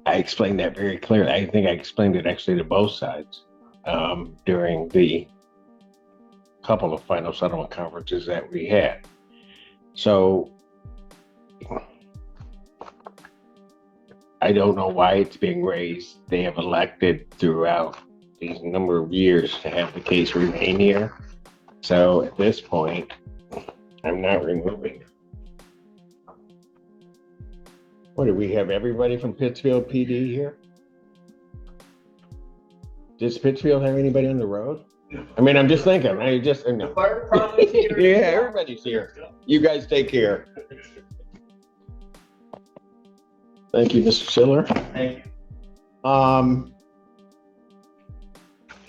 I explained that very clearly. I think I explained it actually to both sides during the couple of final settlement conferences that we had. So I don't know why it's being raised. They have elected throughout these number of years to have the case remain here. So at this point, I'm not removing it. What, do we have everybody from Pittsfield PD here? Does Pittsfield have anybody on the road? I mean, I'm just thinking. The fire department's here. Yeah, everybody's here. You guys take care. Thank you, Mr. Siller. Thank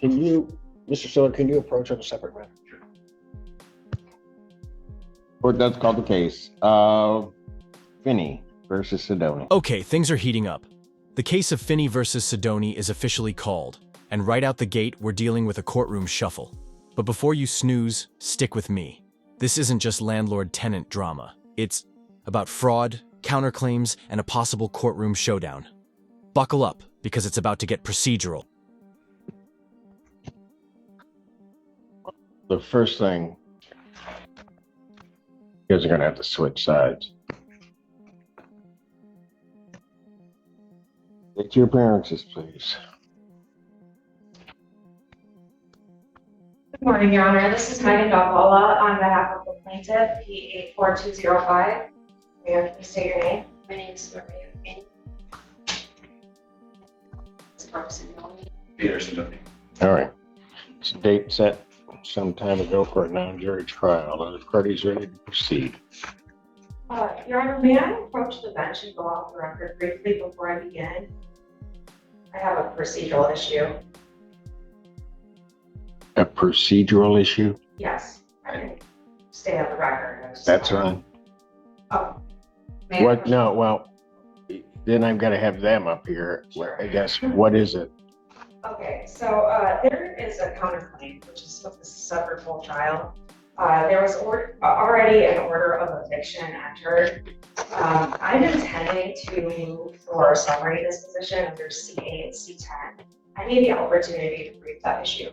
you. Mr. Siller, can you approach on a separate matter? Court does call the case. Finney versus Sidoni. Okay, things are heating up. The case of Finney versus Sidoni is officially called, and right out the gate, we're dealing with a courtroom shuffle. But before you snooze, stick with me. This isn't just landlord-tenant drama. It's about fraud, counterclaims, and a possible courtroom showdown. Buckle up, because it's about to get procedural. The first thing, you guys are going to have to switch sides. State your appearances, please. Good morning, Your Honor. This is Megan Dalbola on behalf of the plaintiff, P84205. May I please state your name? My name is Maria Payne. Peter Sidoni. All right. It's a date set some time ago for a non-jury trial. Are the parties ready to proceed? Your Honor, may I approach the bench and go off the record briefly before I begin? I have a procedural issue. A procedural issue? Yes, I can stay on the record. That's fine. Oh. May I What? approach- No, well, then I've got to have them up here. I guess, what is it? Okay, so there is a counterclaim, which is what this is up for full trial. There was already an order of eviction entered. I'm intending to move for summary disposition under C8 and C10. I need the opportunity to brief that issue.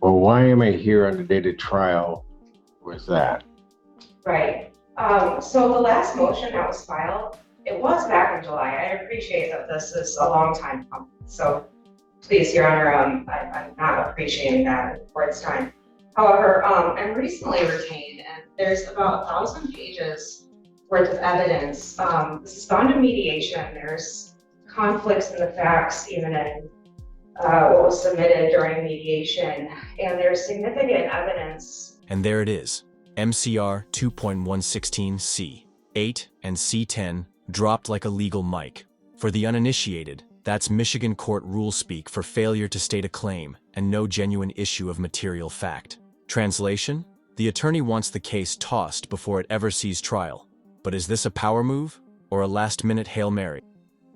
Well, why am I here on the date of trial with that? Right. So the last motion that was filed, it was back in July. I appreciate that this is a long time coming. So please, Your Honor, I'm not appreciating that in court's time. However, I'm recently retained, and there's about 1,000 pages worth of evidence. This has gone to mediation. There's conflicts in the facts, even in what was submitted during mediation, and there's significant evidence. And there it is. MCR 2.116C, 8 and C10 dropped like a legal mic. For the uninitiated, that's Michigan court rule speak for failure to state a claim and no genuine issue of material fact. Translation? The attorney wants the case tossed before it ever sees trial. But is this a power move or a last-minute Hail Mary?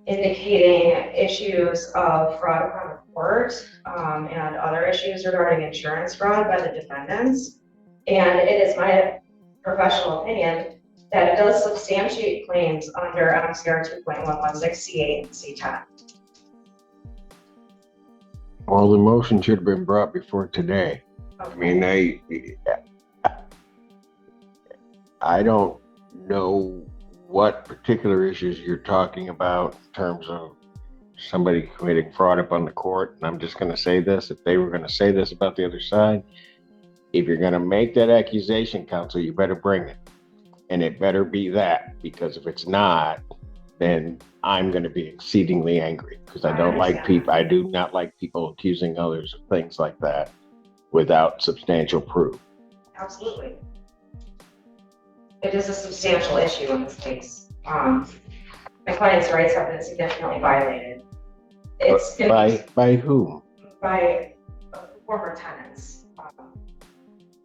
Indicating issues of fraud upon the court and other issues regarding insurance fraud by the defendants. And it is my professional opinion that it does substantiate claims under MCR 2.116C8 and C10. Well, the motion should have been brought before today. I mean, I don't know what particular issues you're talking about in terms of somebody committing fraud upon the court. And I'm just going to say this, if they were going to say this about the other side, if you're going to make that accusation, counsel, you better bring it. And it better be that, because if it's not, then I'm going to be exceedingly angry, because I don't like people. I do not like people accusing others of things like that without substantial proof. Absolutely. It is a substantial issue in this case. My client's rights have been significantly violated. By whom? By former tenants.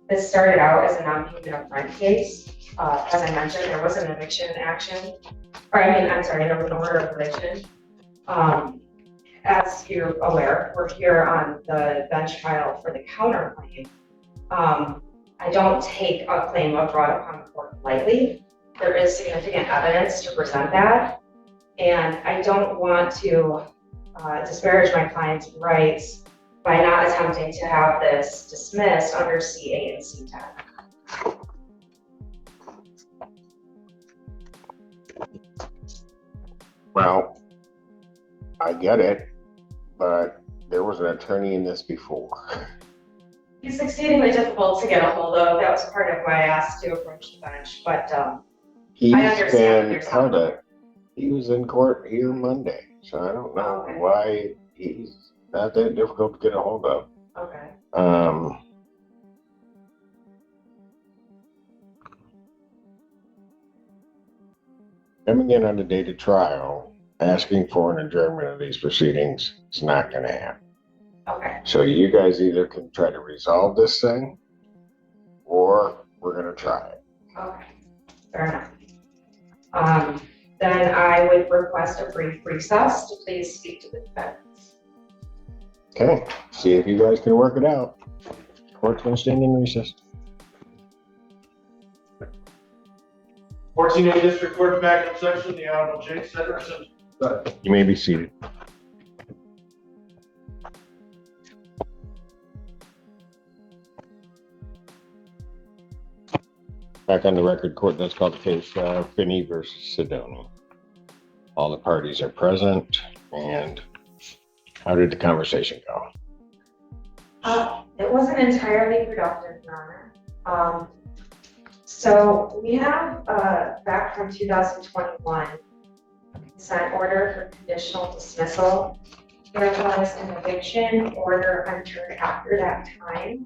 This started out as a non-payment of rent case. As I mentioned, there was an eviction action, there was an order of eviction. As you're aware, we're here on the bench trial for the counterclaim. I don't take a claim of fraud upon the court lightly. there is significant evidence to present that. And I don't want to disparage my client's rights by not attempting to have this dismissed under C8 and C10. Well, I get it, but there was an attorney in this before. He's exceedingly difficult to get a hold of. That was part of why I asked to approach the bench, but He's I understand been there's held some- up. He was in court here Monday, so I don't know Okay. why he's not that difficult to get a hold of. okay. Coming in on the date of trial, asking for an adjournment of these proceedings is not going to happen. Okay. So you guys either can try to resolve this thing, or we're going to try it. Okay. Fair enough. Then I would request a brief recess to please speak to the defendants. Okay, see if you guys can work it out. Court's going to stand in recess. 14A District Court back in session, the Honorable Jake Sederson. You may be seated. Back on the record, court does call the case Finney versus Sedona. All the parties are present, and how did the conversation go? It wasn't entirely productive, Your Honor. So we have back from 2021 a consent order for conditional dismissal. There was an eviction order entered after that time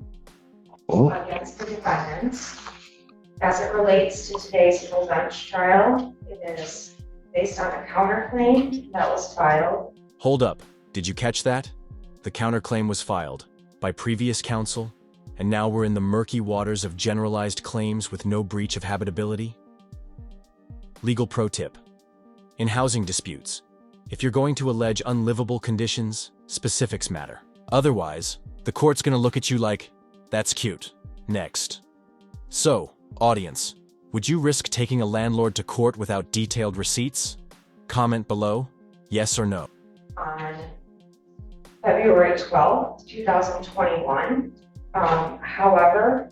against the defendants. As it relates to today's full bench trial, it is based on a counterclaim that was filed. Hold up, did you catch that? The counterclaim was filed by previous counsel, and now we're in the murky waters of generalized claims with no breach of habitability? Legal pro tip. In housing disputes, if you're going to allege unlivable conditions, specifics matter. Otherwise, the court's gonna look at you like, that's cute. Next. So, audience, would you risk taking a landlord to court without detailed receipts? Comment below, yes or no. On February 12th, 2021. However,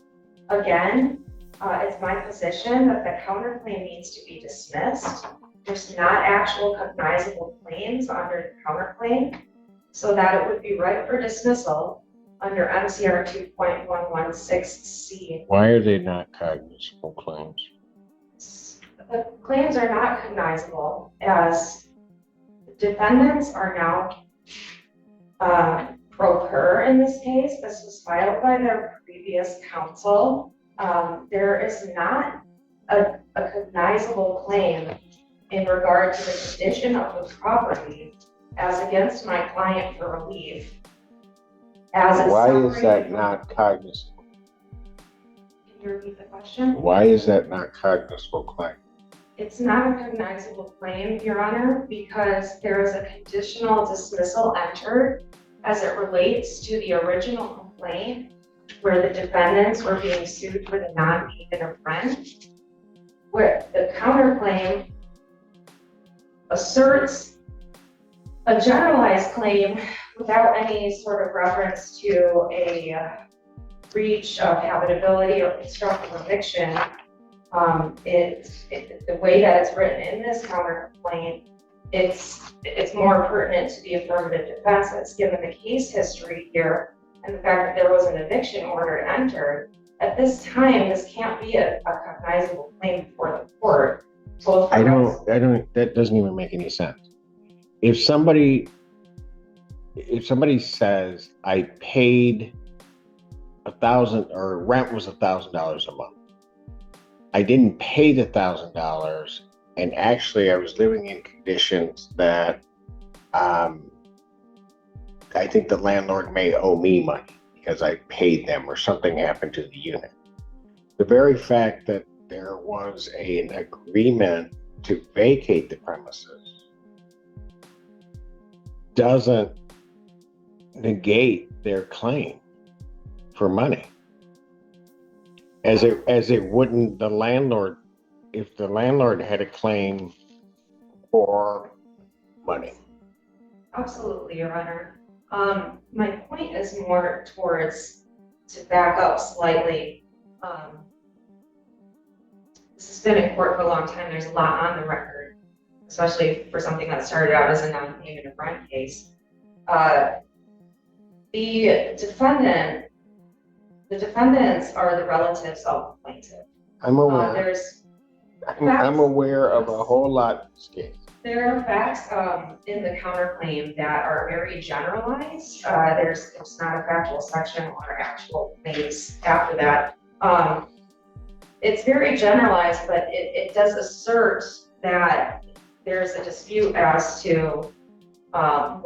again, it's my position that the counterclaim needs to be dismissed. There's not actual cognizable claims under the counterclaim, so that it would be ripe for dismissal under MCR 2.116C. Why are they not cognizable claims? The claims are not cognizable as defendants are now pro per in this case. This was filed by their previous counsel. There is not a cognizable claim in regard to the condition of the property as against my client for relief. Why is that not cognizable? Can you repeat the question? Why is that not cognizable claim? It's not a cognizable claim, Your Honor, because there is a conditional dismissal entered as it relates to the original complaint where the defendants were being sued for the non-payment of rent, where the counterclaim asserts a generalized claim without any sort of reference to a breach of habitability or constructive eviction. The way that it's written in this counterclaim, it's more pertinent to the affirmative defenses, given the case history here and the fact that there was an eviction order entered. At this time, this can't be a cognizable claim before the court. That doesn't even make any sense. If somebody says I paid $1,000 or rent was $1,000 a month, I didn't pay the $1,000, and actually I was living in conditions that I think the landlord may owe me money because I paid them or something happened to the unit. The very fact that there was an agreement to vacate the premises doesn't negate their claim for money. As it wouldn't the landlord if the landlord had a claim for money. Absolutely, Your Honor. My point is more towards, to back up slightly, this has been in court for a long time. There's a lot on the record, especially for something that started out as a non-payment of rent case. The defendants are the relatives of the plaintiff. I'm aware. There's I'm aware of a whole lot in this case. There are facts in the counterclaim that are very generalized. There's not a factual section or actual claims after that. It's very generalized, but it does assert that there's a dispute as to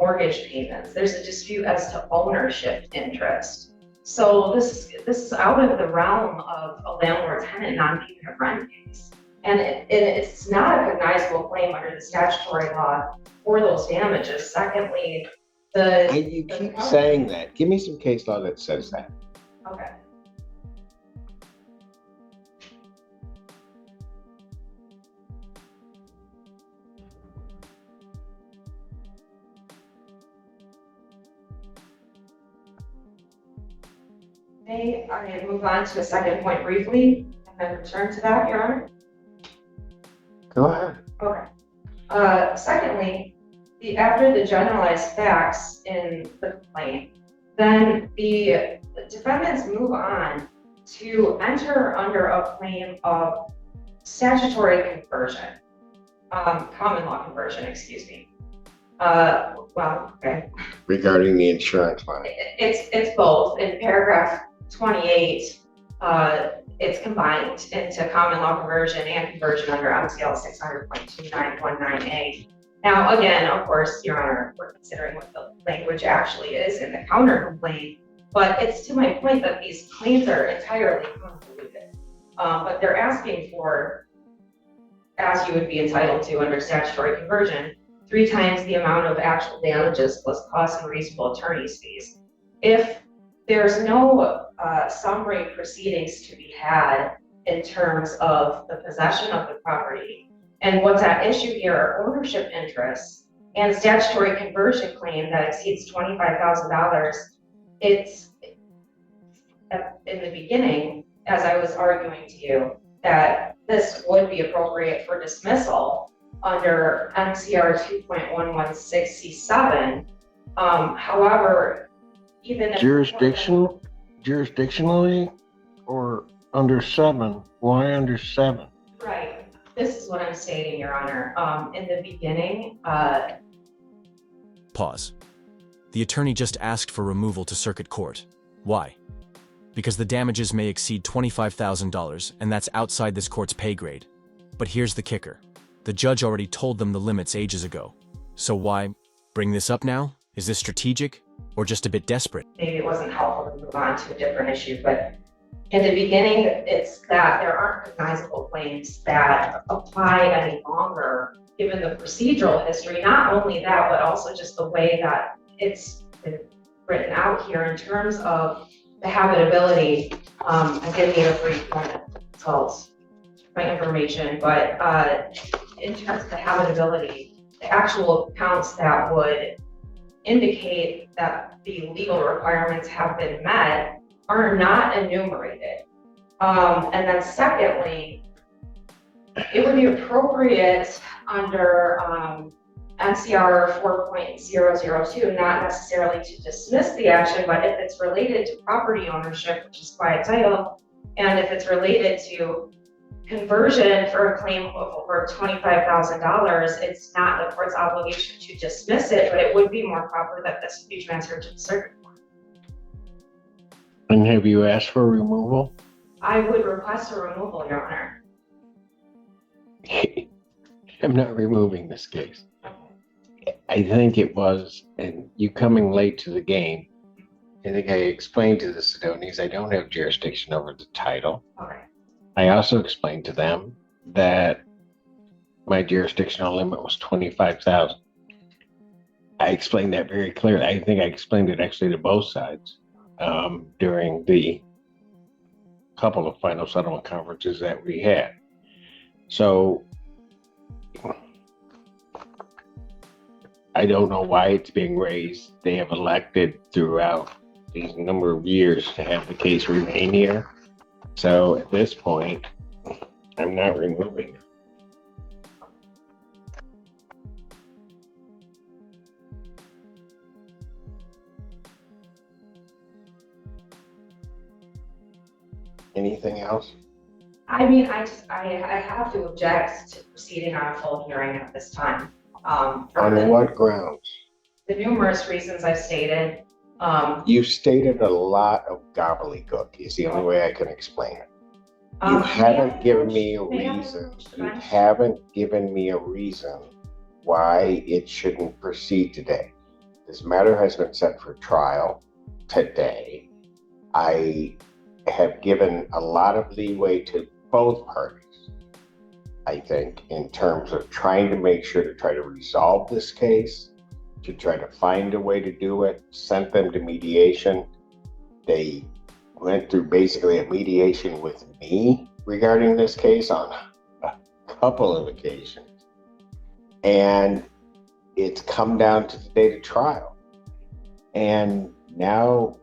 mortgage payments. There's a dispute as to ownership interest. So this is out of the realm of a landlord-tenant non-payment of rent case. And it's not a cognizable claim under the statutory law for those damages. Secondly, You keep saying that. Give me some case law that says that. Okay. May I move on to a second point briefly and then return to that, Your Honor? Go ahead. Okay. Secondly, after the generalized facts in the complaint, then the defendants move on to enter under a claim of statutory conversion, common law conversion, excuse me. Well, okay. Regarding the insurance money. It's both. In paragraph 28, it's combined into common law conversion and conversion under MCL 600.2919A. Now, again, of course, Your Honor, we're considering what the language actually is in the counter complaint, but it's to my point that these claims are entirely convoluted. But they're asking for, as you would be entitled to under statutory conversion, 3 times the amount of actual damages plus costs and reasonable attorney's fees. If there's no summary proceedings to be had in terms of the possession of the property, and what's at issue here are ownership interests and statutory conversion claim that exceeds $25,000, it's in the beginning, as I was arguing to you, that this would be appropriate for dismissal under MCR 2.116C7. However, even if jurisdictionally or under 7? Why under 7? Right. This is what I'm stating, Your Honor. In the beginning, Pause. The attorney just asked for removal to circuit court. Why? Because the damages may exceed $25,000, and that's outside this court's pay grade. But here's the kicker. The judge already told them the limits ages ago. So why bring this up now? Is this strategic or just a bit desperate? maybe it wasn't helpful to move on to a different issue, but in the beginning, it's that there aren't cognizable claims that apply any longer, given the procedural history. Not only that, but also just the way that it's been written out here in terms of the habitability. I did need a brief moment to consult my information, but in terms of the habitability, the actual counts that would indicate that the legal requirements have been met are not enumerated. And then secondly, it would be appropriate under NCR 4.002, not necessarily to dismiss the action, but if it's related to property ownership, which is quiet title, and if it's related to conversion for a claim of over $25,000, it's not the court's obligation to dismiss it, but it would be more proper that this be transferred to the circuit court. And have you asked for removal? I would request a removal, Your Honor. I'm not removing this case. I think it was, and you coming late to the game, I think I explained to the Sidonis I don't have jurisdiction over the title. Okay. I also explained to them that my jurisdictional limit was $25,000. I explained that very clearly. I think I explained it actually to both sides during the couple of final settlement conferences that we had. So I don't know why it's being raised. They have elected throughout these number of years to have the case remain here. So at this point, I'm not removing it. Anything else? I mean, I have to object to proceeding on a full hearing at this time. For On what grounds? the numerous reasons I've stated. You've stated a lot of gobbledygook is the only way I can explain it. You May I haven't given approach- me a may I reason. approach the You bench? haven't given me a reason why it shouldn't proceed today. This matter has been set for trial today. I have given a lot of leeway to both parties, I think, in terms of trying to make sure to try to resolve this case, to try to find a way to do it, sent them to mediation. They went through basically a mediation with me regarding this case on a couple of occasions. And it's come down to the date of trial. And now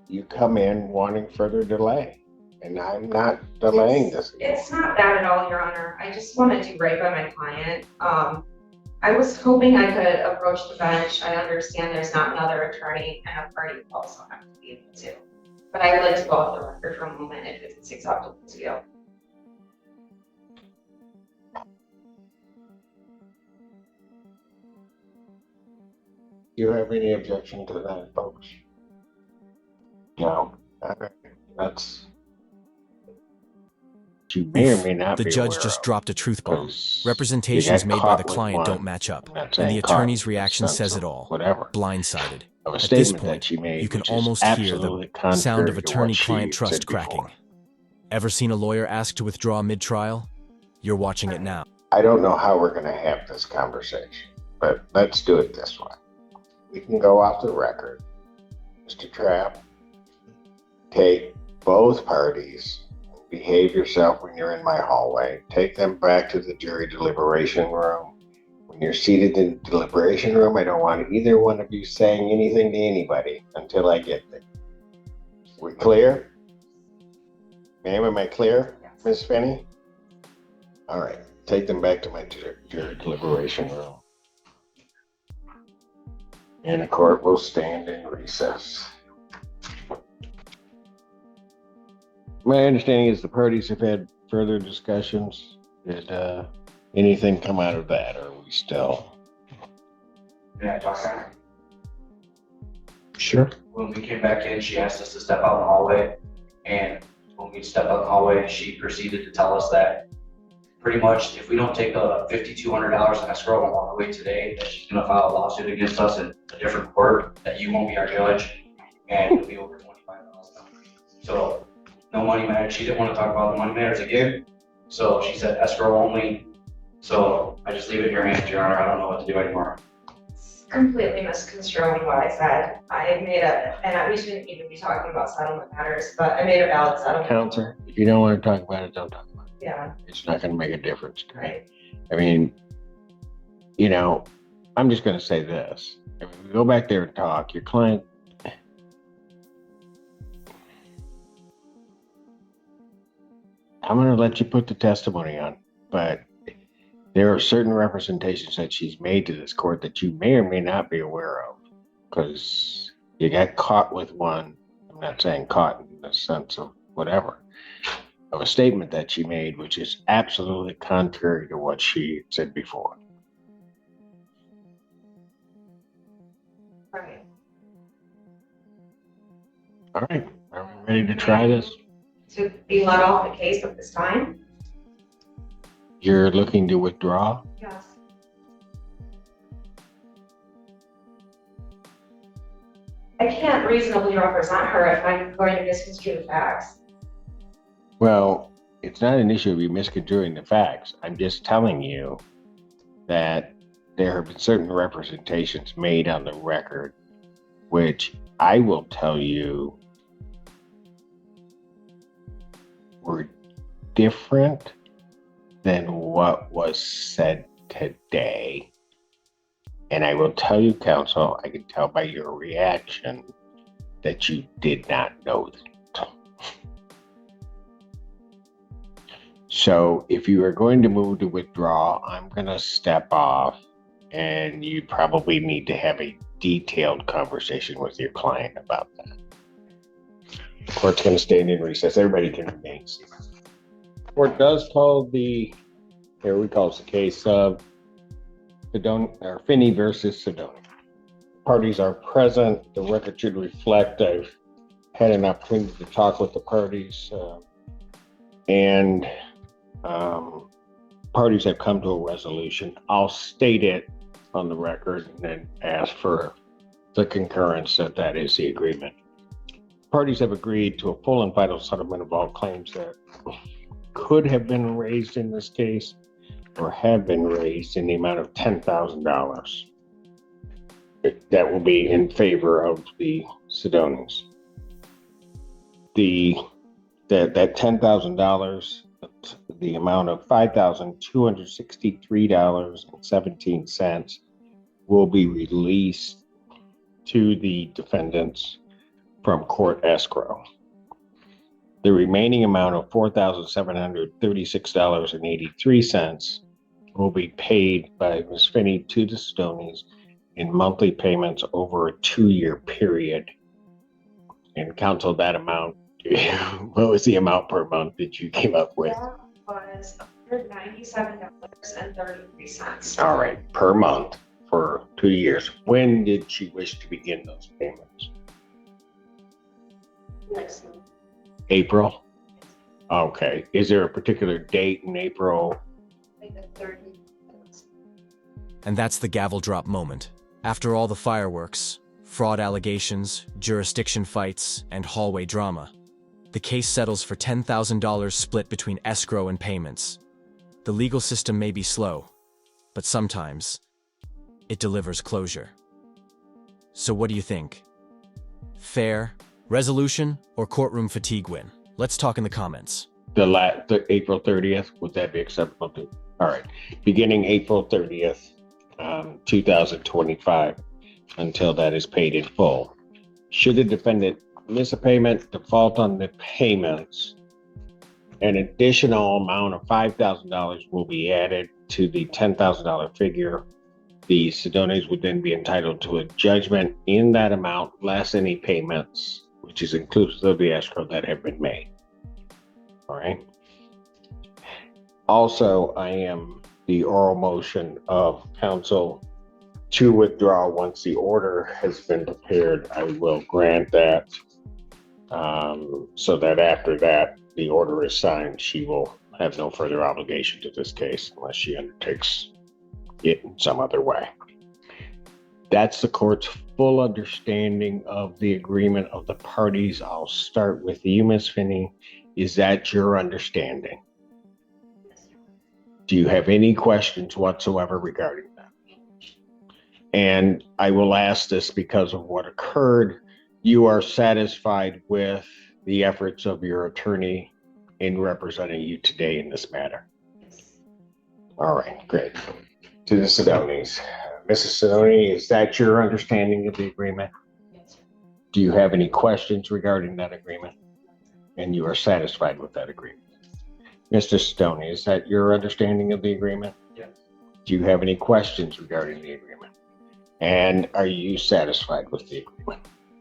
you come in wanting further delay. And I'm not delaying this. It's not that at all, Your Honor. I just want to do right by my client. I was hoping I could approach the bench. I understand there's not another attorney and a party will also have to be able to. But I would like to go off the record for a moment if it's acceptable to you. Do you have any objection to that, folks? No. Okay. That's. You may or may not The be judge aware just of, dropped a truth bomb. 'cause Representations you got made by caught the with client one. don't match up, I'm not and saying the caught in attorney's the reaction sense says of it all. Whatever. Blindsided. Of a At this statement point, that she made, you can which almost is hear the absolutely contrary sound of to what attorney-client she trust said before. cracking. Ever seen a lawyer ask to withdraw mid-trial? You're watching it now. I don't know how we're going to have this conversation, but let's do it this way. We can go off the record. Mr. Trapp, take both parties, behave yourself when you're in my hallway, take them back to the jury deliberation room. When you're seated in the deliberation room, I don't want either one of you saying anything to anybody until I get there. We clear? Ma'am, am I clear, Miss Finney? All right, take them back to my jury deliberation room. And the court will stand in recess. My understanding is the parties have had further discussions. Did anything come out of that, or are we still? Yeah, talk to her. Sure. When we came back in, she asked us to step out in the hallway, and when we stepped out in the hallway, she proceeded to tell us that pretty much if we don't take the $5,200 in escrow and walk away today, that she's gonna file a lawsuit against us in a different court, that you won't be our judge, and it'll be over $25,000. So no money matters. She didn't want to talk about the money matters again, so she said escrow only. So I just leave it in your hands, Your Honor. I don't know what to do anymore. Completely misconstruing what I said. And we shouldn't even be talking about settlement matters, but I made a valid settlement. Counselor, if you don't want to talk about it, don't talk about it. Yeah, It's not going to make a difference to me. right. I mean, you know, I'm just going to say this. If we go back there and talk, your client, I'm going to let you put the testimony on, but there are certain representations that she's made to this court that you may or may not be aware of, because you got caught with one. I'm not saying caught in the sense of whatever, of a statement that she made, which is absolutely contrary to what she said before. Right. All right, are we ready to try this? To be let off the case at this time? You're looking to withdraw? Yes. I can't reasonably represent her if I'm going to misconstrue the facts. Well, it's not an issue of you misconstruing the facts. I'm just telling you that there have been certain representations made on the record, which I will tell you were different than what was said today. And I will tell you, counsel, I can tell by your reaction that you did not know that. So if you are going to move to withdraw, I'm going to step off, and you probably need to have a detailed conversation with your client about that. The court's going to stand in recess. Everybody can remain seated. Court does call the case of Finney versus Sedona. Parties are present. The record should reflect I've had an opportunity to talk with the parties, and parties have come to a resolution. I'll state it on the record and then ask for the concurrence that is the agreement. Parties have agreed to a full and final settlement of all claims that could have been raised in this case or have been raised in the amount of $10,000. That will be in favor of the Sedonians. That $10,000, the amount of $5,263.17 will be released to the defendants from court escrow. The remaining amount of $4,736.83 will be paid by Ms. Finney to the Sedonians in monthly payments over a 2-year period. And counsel, that amount, what was the amount per month that you came up with? That was $197.33. All right, per month for 2 years. When did she wish to begin those payments? Next month. April? Okay. Is there a particular date in April? Like the 30th. And that's the gavel drop moment. After all the fireworks, fraud allegations, jurisdiction fights, and hallway drama, the case settles for $10,000 split between escrow and payments. The legal system may be slow, but sometimes it delivers closure. So what do you think? Fair, resolution, or courtroom fatigue win? Let's talk in the comments. The April 30th, would that be acceptable to? All right. Beginning April 30th, 2025, until that is paid in full. Should the defendant miss a payment, default on the payments, an additional amount of $5,000 will be added to the $10,000 figure. The Sedonians would then be entitled to a judgment in that amount, less any payments, which is inclusive of the escrow that have been made. All right. Also, I am the oral motion of counsel to withdraw once the order has been prepared. I will grant that, so that after that, the order is signed, she will have no further obligation to this case unless she undertakes it in some other way. That's the court's full understanding of the agreement of the parties. I'll start with you, Ms. Finney. Is that your understanding? Do you have any questions whatsoever regarding that? And I will ask this because of what occurred. You are satisfied with the efforts of your attorney in representing you today in this matter? Yes. All right, great. To the Sedonians. Mrs. Sedoni, is that your understanding of the agreement? Yes. Do you have any questions regarding that agreement? And you are satisfied with that agreement? Mr. Sedoni, is that your understanding of the agreement? Yes. Do you have any questions regarding the agreement? And are you satisfied with the agreement?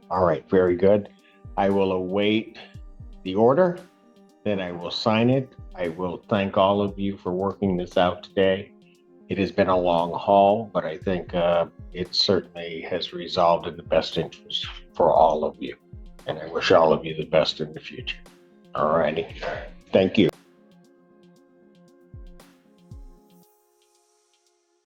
All right, very good. I will await the order, then I will sign it. I will thank all of you for working this out today. It has been a long haul, but I think it certainly has resolved in the best interest for all of you. And I wish all of you the best in the future. All righty. Thank you.